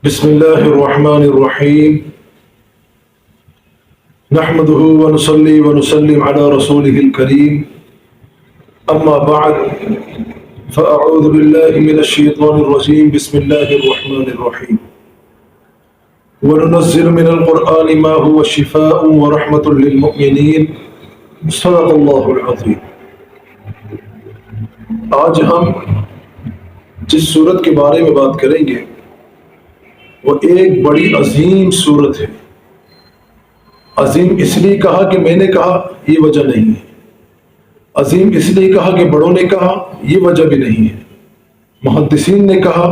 بسم الله الرحمن الرحيم نحمده ونصلي ونسلم على رسوله الكريم أما بعد فأعوذ بالله من الشيطان الرجيم بسم الله الرحمن الرحيم وننزل من القرآن ما هو شفاء ورحمة للمؤمنين صدق الله العظيم۔ آج ہم جس صورت کے بارے میں بات کریں گے وہ ایک بڑی عظیم صورت ہے۔ عظیم اس لیے کہا کہ میں نے کہا، یہ وجہ نہیں ہے۔ عظیم اس لیے کہا کہ بڑوں نے کہا، یہ وجہ بھی نہیں ہے۔ محدثین نے کہا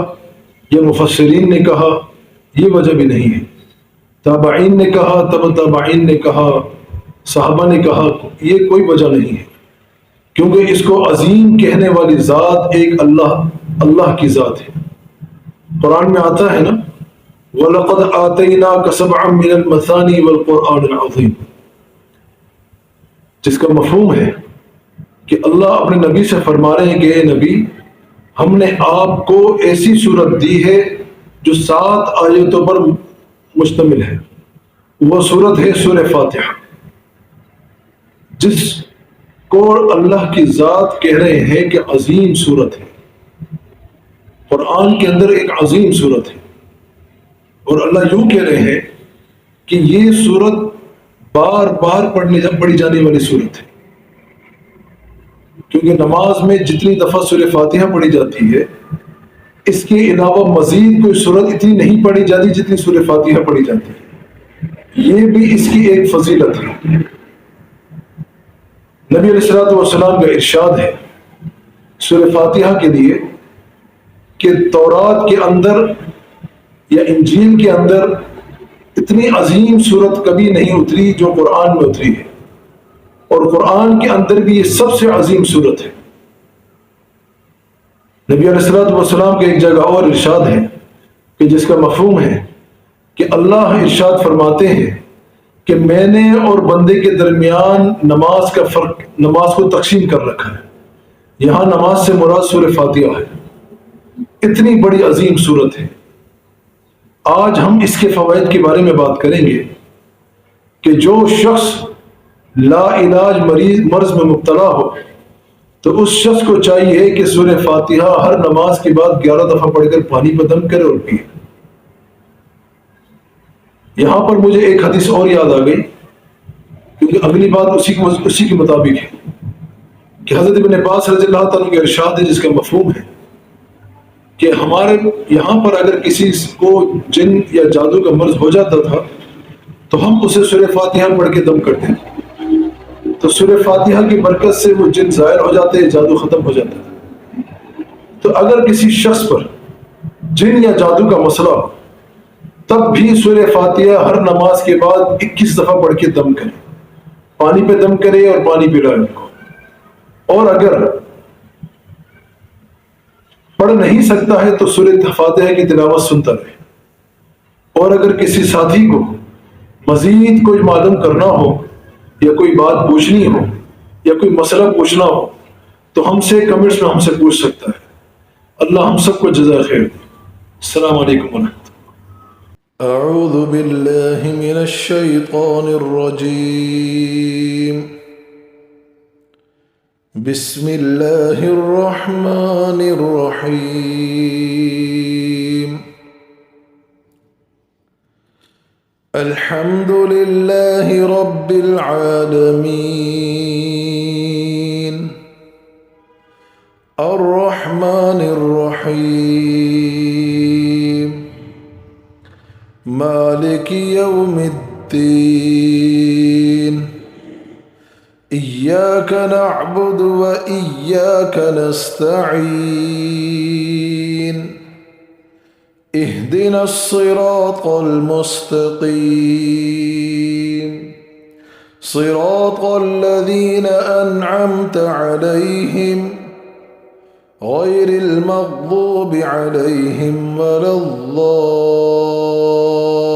یا مفسرین نے کہا، یہ وجہ بھی نہیں ہے۔ تابعین نے کہا، تابعین نے کہا، صحابہ نے کہا، یہ کوئی وجہ نہیں ہے، کیونکہ اس کو عظیم کہنے والی ذات ایک اللہ کی ذات ہے۔ قرآن میں آتا ہے نا، وَلَقَدْ آتَيْنَاكَ سَبْعًا مِّنَ الْمَثَانِي وَالْقُرْآنِ الْعَظِيمِ، جس کا مفہوم ہے کہ اللہ اپنے نبی سے فرما رہے ہیں کہ اے نبی، ہم نے آپ کو ایسی صورت دی ہے جو 7 آیتوں پر مشتمل ہے۔ وہ صورت ہے سورہ فاتحہ، جس کو اللہ کی ذات کہہ رہے ہیں کہ عظیم صورت ہے۔ قرآن کے اندر ایک عظیم صورت ہے، اور اللہ یوں کہہ رہے ہیں کہ یہ صورت بار بار پڑھی جانے والی صورت ہے، کیونکہ نماز میں جتنی دفعہ سورہ فاتحہ پڑھی جاتی ہے، اس کے علاوہ مزید کوئی صورت اتنی نہیں پڑھی جاتی جتنی سورہ فاتحہ پڑھی جاتی ہے۔ یہ بھی اس کی ایک فضیلت ہے۔ نبی علیہ الصلوۃ والسلام کا ارشاد ہے سورہ فاتحہ کے لیے کہ تورات کے اندر یا انجیل کے اندر اتنی عظیم صورت کبھی نہیں اتری جو قرآن میں اتری ہے، اور قرآن کے اندر بھی یہ سب سے عظیم صورت ہے۔ نبی علیہ الصلوۃ والسلام کے ایک جگہ اور ارشاد ہے کہ جس کا مفہوم ہے کہ اللہ ارشاد فرماتے ہیں کہ میں نے اور بندے کے درمیان نماز کا فرق، نماز کو تقسیم کر رکھا ہے۔ یہاں نماز سے مراد سورہ فاتحہ ہے۔ اتنی بڑی عظیم صورت ہے۔ آج ہم اس کے فوائد کے بارے میں بات کریں گے کہ جو شخص لا علاج مرض میں مبتلا ہو تو اس شخص کو چاہیے کہ سورہ فاتحہ ہر نماز کے بعد 11 دفعہ پڑھ کر پانی پہ دم کرے اور پیے۔ یہاں پر مجھے ایک حدیث اور یاد آ گئی، کیونکہ اگلی بات اسی کے مطابق ہے کہ حضرت ابن عباس رضی اللہ تعالیٰ کا ارشاد ہے، جس کا مفہوم ہے کہ ہمارے یہاں پر اگر کسی کو جن یا جادو کا مرض ہو جاتا تھا تو ہم اسے سورہ فاتحہ پڑھ کے دم کرتے ہیں، تو سورہ فاتحہ کی برکت سے وہ جن ظاہر ہو جاتے، جادو ختم ہو جاتا ہے۔ تو اگر کسی شخص پر جن یا جادو کا مسئلہ ہو تب بھی سورہ فاتحہ ہر نماز کے بعد 21 دفعہ پڑھ کے دم کرے، پانی پہ دم کرے اور پانی پلائے ان کو۔ اور اگر پڑھ نہیں سکتا ہے تو سورہ فاتحہ کی تلاوت سنتا رہے۔ اور اگر کسی ساتھی کو مزید کوئی معلوم کرنا ہو یا کوئی بات پوچھنی ہو یا کوئی مسئلہ پوچھنا ہو تو ہم سے کمنٹس میں ہم سے پوچھ سکتا ہے۔ اللہ ہم سب کو جزائے خیر دے۔ السلام علیکم ورحمۃ اللہ۔ اعوذ باللہ من الشیطان الرجیم، بسم اللہ الرحمن الرحیم، الحمد للہ رب العالمین، الرحمن الرحیم، مالک یوم الدین، إياك نعبد وإياك نستعين، اهدنا الصراط المستقيم، صراط الذين أنعمت عليهم غير المغضوب عليهم ولا الضالين،